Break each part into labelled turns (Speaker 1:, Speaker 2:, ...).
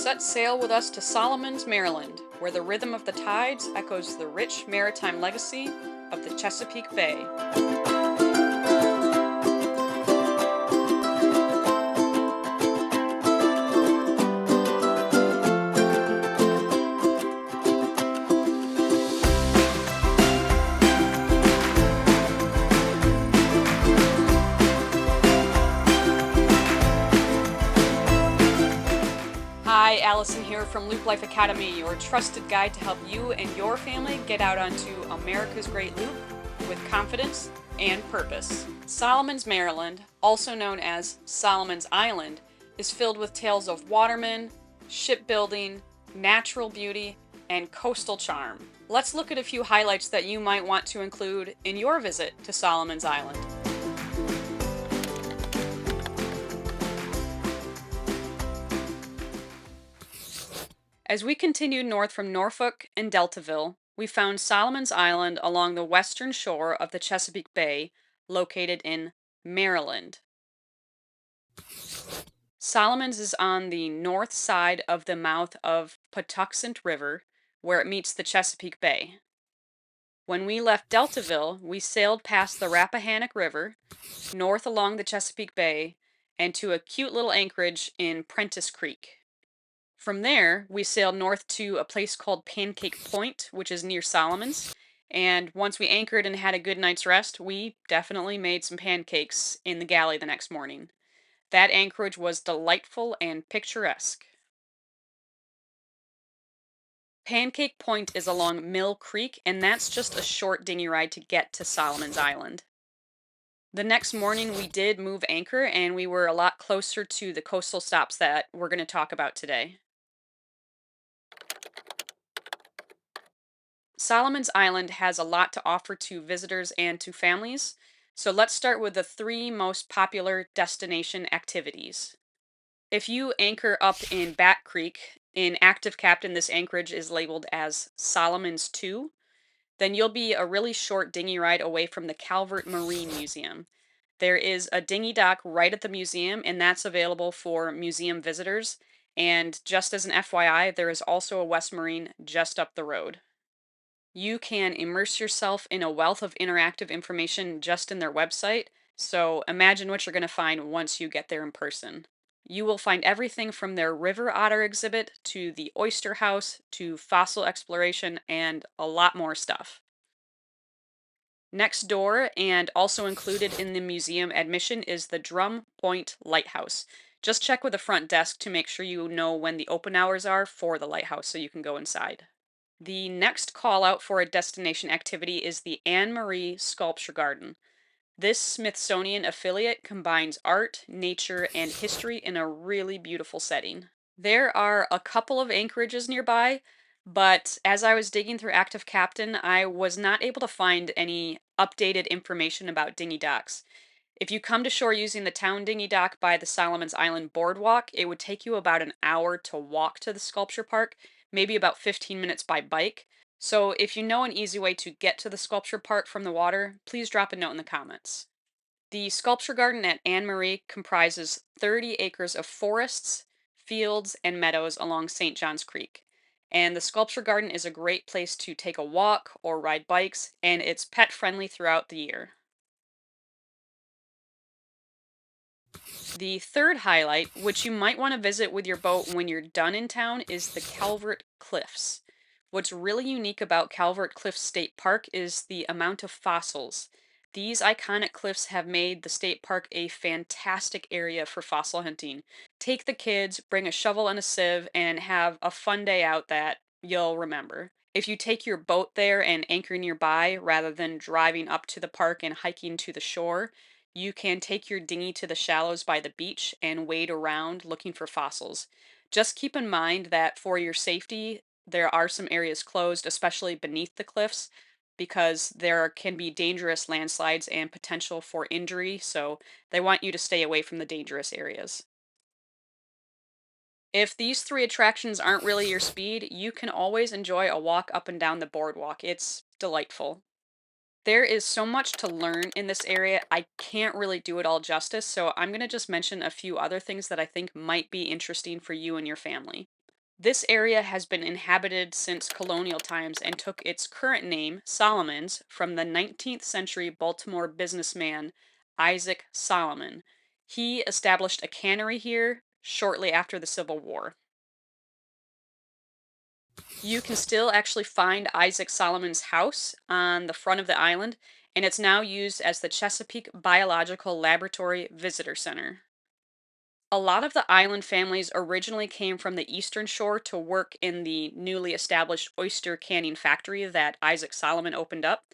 Speaker 1: Set sail with us to Solomon's, Maryland, where the rhythm of the tides echoes the rich maritime legacy of the Chesapeake Bay. Hi, Alison here from Loop Life Academy, your trusted guide to help you and your family get out onto America's Great Loop with confidence and purpose. Solomon's, Maryland, also known as Solomon's Island, is filled with tales of watermen, shipbuilding, natural beauty, and coastal charm. Let's look at a few highlights that you might want to include in your visit to Solomon's Island. As we continued north from Norfolk and Deltaville, we found Solomon's Island along the western shore of the Chesapeake Bay, located in Maryland. Solomon's is on the north side of the mouth of Patuxent River, where it meets the Chesapeake Bay. When we left Deltaville, we sailed past the Rappahannock River, north along the Chesapeake Bay, and to a cute little anchorage in Prentice Creek. From there, we sailed north to a place called Pancake Point, which is near Solomon's. And once we anchored and had a good night's rest, we definitely made some pancakes in the galley the next morning. That anchorage was delightful and picturesque. Pancake Point is along Mill Creek, and that's just a short dinghy ride to get to Solomon's Island. The next morning, we did move anchor, and we were a lot closer to the coastal stops that we're going to talk about today. Solomon's Island has a lot to offer to visitors and to families, so let's start with the three most popular destination activities. If you anchor up in Bat Creek, in Active Captain, this anchorage is labeled as Solomon's 2, then you'll be a really short dinghy ride away from the Calvert Marine Museum. There is a dinghy dock right at the museum, and that's available for museum visitors. And just as an FYI, there is also a West Marine just up the road. You can immerse yourself in a wealth of interactive information just in their website, so imagine what you're going to find once you get there in person. You will find everything from their river otter exhibit to the oyster house to fossil exploration and a lot more stuff. Next door, and also included in the museum admission, is the Drum Point Lighthouse. Just check with the front desk to make sure you know when the open hours are for the lighthouse so you can go inside. The next call out for a destination activity is the Anne Marie Sculpture Garden. This Smithsonian affiliate combines art, nature, and history in a really beautiful setting. There are a couple of anchorages nearby, but as I was digging through Active Captain, I was not able to find any updated information about dinghy docks. If you come to shore using the town dinghy dock by the Solomon's Island Boardwalk, it would take you about an hour to walk to the sculpture park, maybe about 15 minutes by bike. So if you know an easy way to get to the sculpture park from the water, please drop a note in the comments. The sculpture garden at Anne Marie comprises 30 acres of forests, fields, and meadows along St. John's Creek. And the sculpture garden is a great place to take a walk or ride bikes, and it's pet friendly throughout the year. The third highlight, which you might want to visit with your boat when you're done in town, is the Calvert Cliffs. What's really unique about Calvert Cliffs State Park is the amount of fossils. These iconic cliffs have made the state park a fantastic area for fossil hunting. Take the kids, bring a shovel and a sieve, and have a fun day out that you'll remember. If you take your boat there and anchor nearby rather than driving up to the park and hiking to the shore, you can take your dinghy to the shallows by the beach and wade around looking for fossils. Just keep in mind that for your safety, there are some areas closed, especially beneath the cliffs, because there can be dangerous landslides and potential for injury, so they want you to stay away from the dangerous areas. If these three attractions aren't really your speed, you can always enjoy a walk up and down the boardwalk. It's delightful. There is so much to learn in this area, I can't really do it all justice, so I'm going to just mention a few other things that I think might be interesting for you and your family. This area has been inhabited since colonial times and took its current name, Solomons, from the 19th century Baltimore businessman Isaac Solomon. He established a cannery here shortly after the Civil War. You can still actually find Isaac Solomon's house on the front of the island, and it's now used as the Chesapeake Biological Laboratory Visitor Center. A lot of the island families originally came from the eastern shore to work in the newly established oyster canning factory that Isaac Solomon opened up,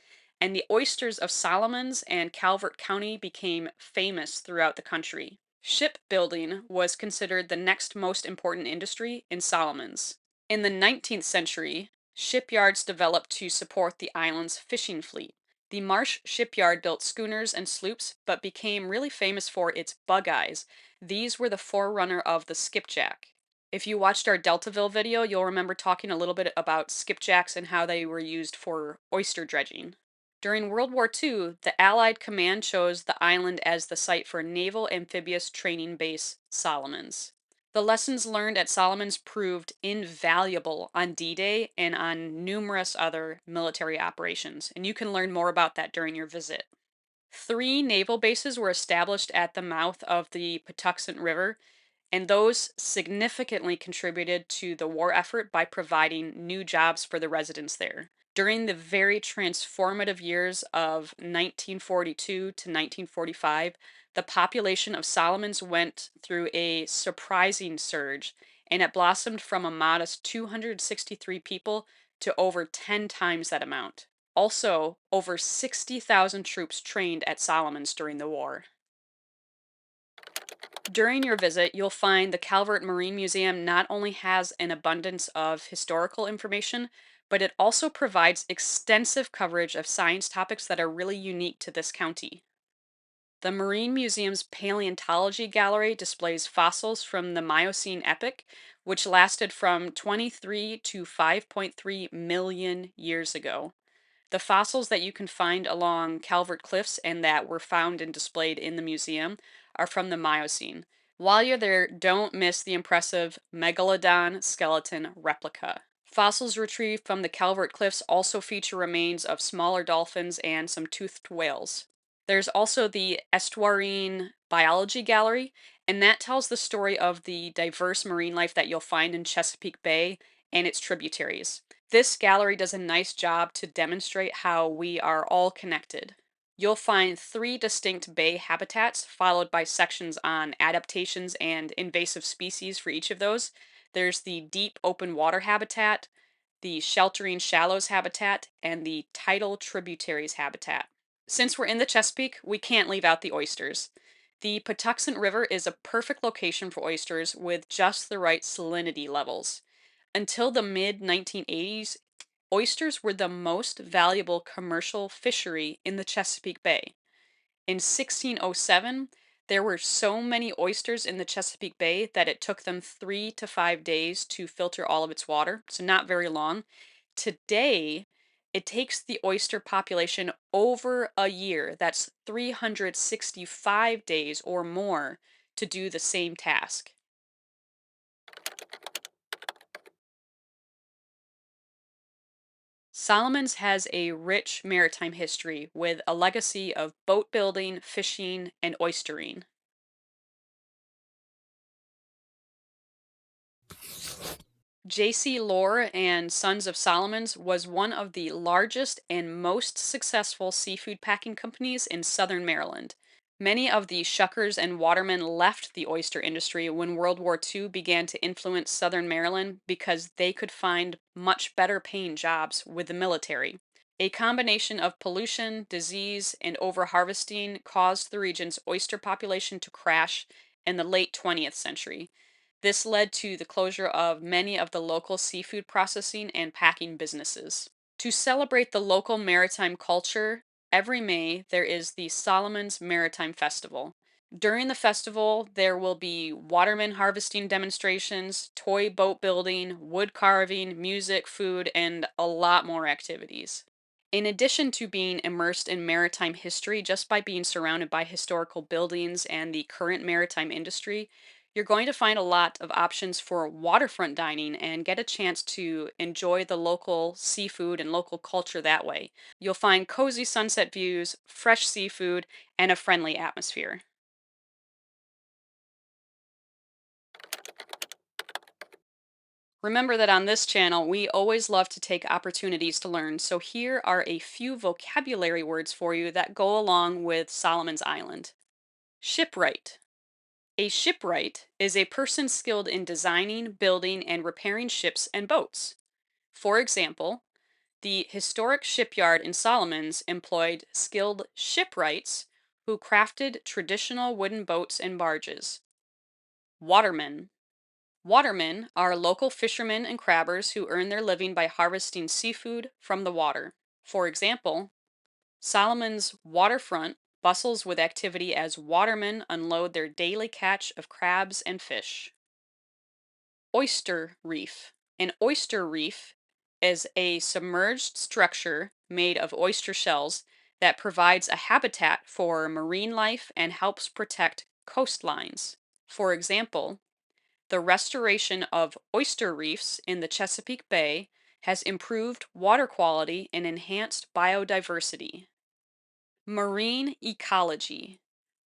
Speaker 1: and the oysters of Solomons and Calvert County became famous throughout the country. Shipbuilding was considered the next most important industry in Solomons. In the 19th century, shipyards developed to support the island's fishing fleet. The Marsh shipyard built schooners and sloops, but became really famous for its bugeyes. These were the forerunner of the skipjack. If you watched our Deltaville video, you'll remember talking a little bit about skipjacks and how they were used for oyster dredging. During World War II, the Allied command chose the island as the site for Naval Amphibious Training Base Solomons. The lessons learned at Solomons proved invaluable on D-Day and on numerous other military operations, and you can learn more about that during your visit. Three naval bases were established at the mouth of the Patuxent River, and those significantly contributed to the war effort by providing new jobs for the residents there. During the very transformative years of 1942 to 1945, the population of Solomons went through a surprising surge, and it blossomed from a modest 263 people to over 10 times that amount. Also, over 60,000 troops trained at Solomons during the war. During your visit, you'll find the Calvert Marine Museum not only has an abundance of historical information, but it also provides extensive coverage of science topics that are really unique to this county. The Marine Museum's paleontology gallery displays fossils from the Miocene epoch, which lasted from 23 to 5.3 million years ago. The fossils that you can find along Calvert Cliffs and that were found and displayed in the museum are from the Miocene. While you're there, don't miss the impressive Megalodon skeleton replica. Fossils retrieved from the Calvert Cliffs also feature remains of smaller dolphins and some toothed whales. There's also the Estuarine Biology Gallery, and that tells the story of the diverse marine life that you'll find in Chesapeake Bay and its tributaries. This gallery does a nice job to demonstrate how we are all connected. You'll find three distinct bay habitats, followed by sections on adaptations and invasive species for each of those. There's the deep open water habitat, the sheltering shallows habitat, and the tidal tributaries habitat. Since we're in the Chesapeake, we can't leave out the oysters. The Patuxent River is a perfect location for oysters with just the right salinity levels. Until the mid 1980s, oysters were the most valuable commercial fishery in the Chesapeake Bay. In 1607, there were so many oysters in the Chesapeake Bay that it took them 3 to 5 days to filter all of its water, so not very long. Today, it takes the oyster population over a year, that's 365 days or more, to do the same task. Solomons has a rich maritime history with a legacy of boat building, fishing, and oystering. J.C. Lohr and Sons of Solomons was one of the largest and most successful seafood packing companies in southern Maryland. Many of the shuckers and watermen left the oyster industry when World War II began to influence southern Maryland because they could find much better paying jobs with the military. A combination of pollution, disease, and overharvesting caused the region's oyster population to crash in the late 20th century. This led to the closure of many of the local seafood processing and packing businesses. To celebrate the local maritime culture, every May there is the Solomon's Maritime Festival. During the festival, there will be waterman harvesting demonstrations, toy boat building, wood carving, music, food, and a lot more activities. In addition to being immersed in maritime history just by being surrounded by historical buildings and the current maritime industry, You're going to find a lot of options for waterfront dining and get a chance to enjoy the local seafood and local culture that way. You'll find cozy sunset views, fresh seafood, and a friendly atmosphere. Remember that on this channel, we always love to take opportunities to learn, so here are a few vocabulary words for you that go along with Solomon's Island. Shipwright. A shipwright is a person skilled in designing, building, and repairing ships and boats. For example, the historic shipyard in Solomons employed skilled shipwrights who crafted traditional wooden boats and barges. Watermen. Watermen are local fishermen and crabbers who earn their living by harvesting seafood from the water. For example, Solomon's waterfront bustles with activity as watermen unload their daily catch of crabs and fish. Oyster reef. An oyster reef is a submerged structure made of oyster shells that provides a habitat for marine life and helps protect coastlines. For example, the restoration of oyster reefs in the Chesapeake Bay has improved water quality and enhanced biodiversity. Marine ecology.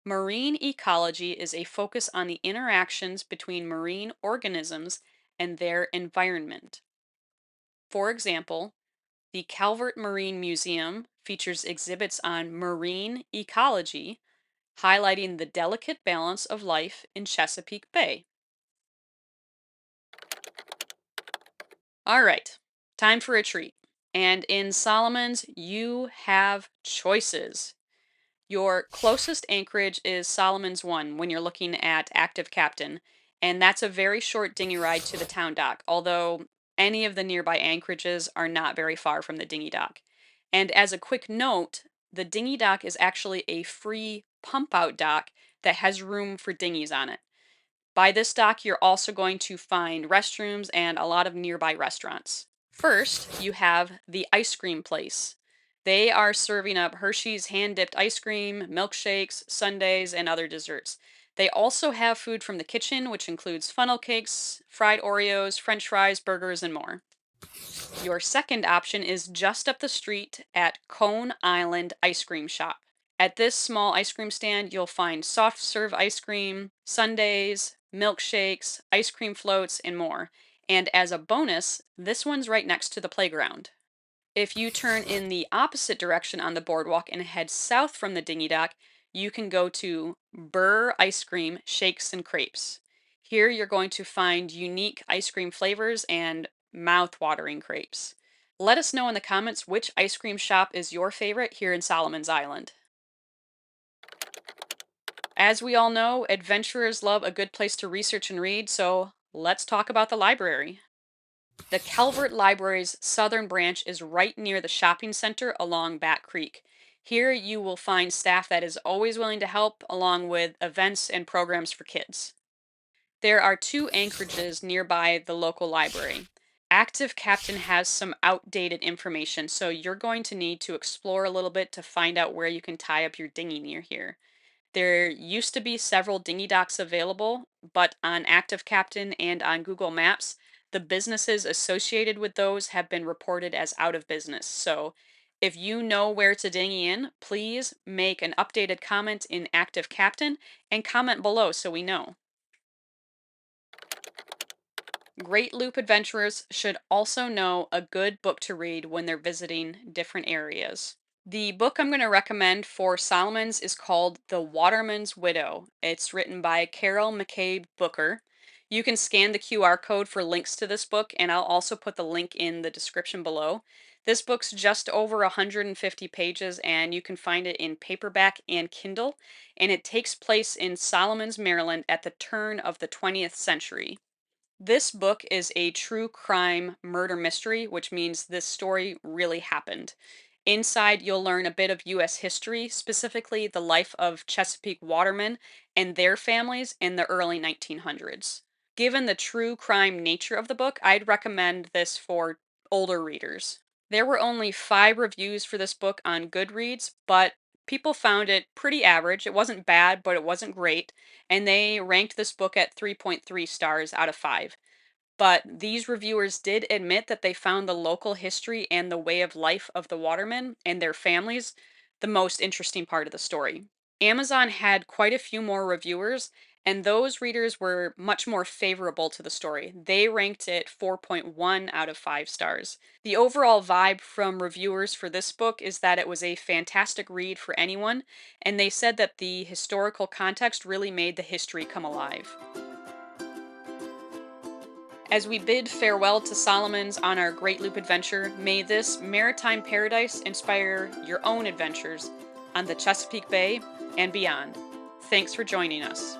Speaker 1: Marine ecology is a focus on the interactions between marine organisms and their environment. For example, the Calvert Marine Museum features exhibits on marine ecology, highlighting the delicate balance of life in Chesapeake Bay. All right, time for a treat. And in Solomon's, you have choices. Your closest anchorage is Solomon's One when you're looking at active captain, and that's a very short dinghy ride to the town dock, although any of the nearby anchorages are not very far from the dinghy dock. And as a quick note, the dinghy dock is actually a free pump out dock that has room for dinghies on it. By this dock, you're also going to find restrooms and a lot of nearby restaurants. First, you have the ice cream place. They are serving up Hershey's hand dipped ice cream, milkshakes, sundaes, and other desserts. They also have food from the kitchen, which includes funnel cakes, fried Oreos, french fries, burgers, and more. Your second option is just up the street at Cone Island Ice Cream Shop. At this small ice cream stand, you'll find soft serve ice cream, sundaes, milkshakes, ice cream floats, and more. And as a bonus, this one's right next to the playground. If you turn in the opposite direction on the boardwalk and head south from the dinghy dock, you can go to Burr Ice Cream Shakes and Crepes. Here you're going to find unique ice cream flavors and mouth-watering crepes. Let us know in the comments which ice cream shop is your favorite here in Solomon's Island. As we all know, adventurers love a good place to research and read, so let's talk about the library. The Calvert Library's southern branch is right near the shopping center along Bat Creek. Here you will find staff that is always willing to help, along with events and programs for kids. There are two anchorages nearby the local library. Active Captain has some outdated information, so you're going to need to explore a little bit to find out where you can tie up your dinghy near here. There used to be several dinghy docks available, but on Active Captain and on Google Maps, the businesses associated with those have been reported as out of business. So if you know where to dinghy in, please make an updated comment in Active Captain and comment below so we know. Great Loop adventurers should also know a good book to read when they're visiting different areas. The book I'm going to recommend for Solomon's is called The Waterman's Widow. It's written by Carol McCabe Booker. You can scan the QR code for links to this book, and I'll also put the link in the description below. This book's just over 150 pages, and you can find it in paperback and Kindle, and it takes place in Solomon's, Maryland at the turn of the 20th century. This book is a true crime murder mystery, which means this story really happened. Inside, you'll learn a bit of U.S. history, specifically the life of Chesapeake watermen and their families in the early 1900s. Given the true crime nature of the book, I'd recommend this for older readers. There were only 5 reviews for this book on Goodreads, but People found it pretty average. It wasn't bad, but it wasn't great, and they ranked this book at 3.3 stars out of 5. But these reviewers did admit that they found the local history and the way of life of the watermen and their families the most interesting part of the story. Amazon had quite a few more reviewers, and those readers were much more favorable to the story. They ranked it 4.1 out of 5 stars. The overall vibe from reviewers for this book is that it was a fantastic read for anyone, and they said that the historical context really made the history come alive. As we bid farewell to Solomon's on our Great Loop adventure, may this maritime paradise inspire your own adventures on the Chesapeake Bay and beyond. Thanks for joining us.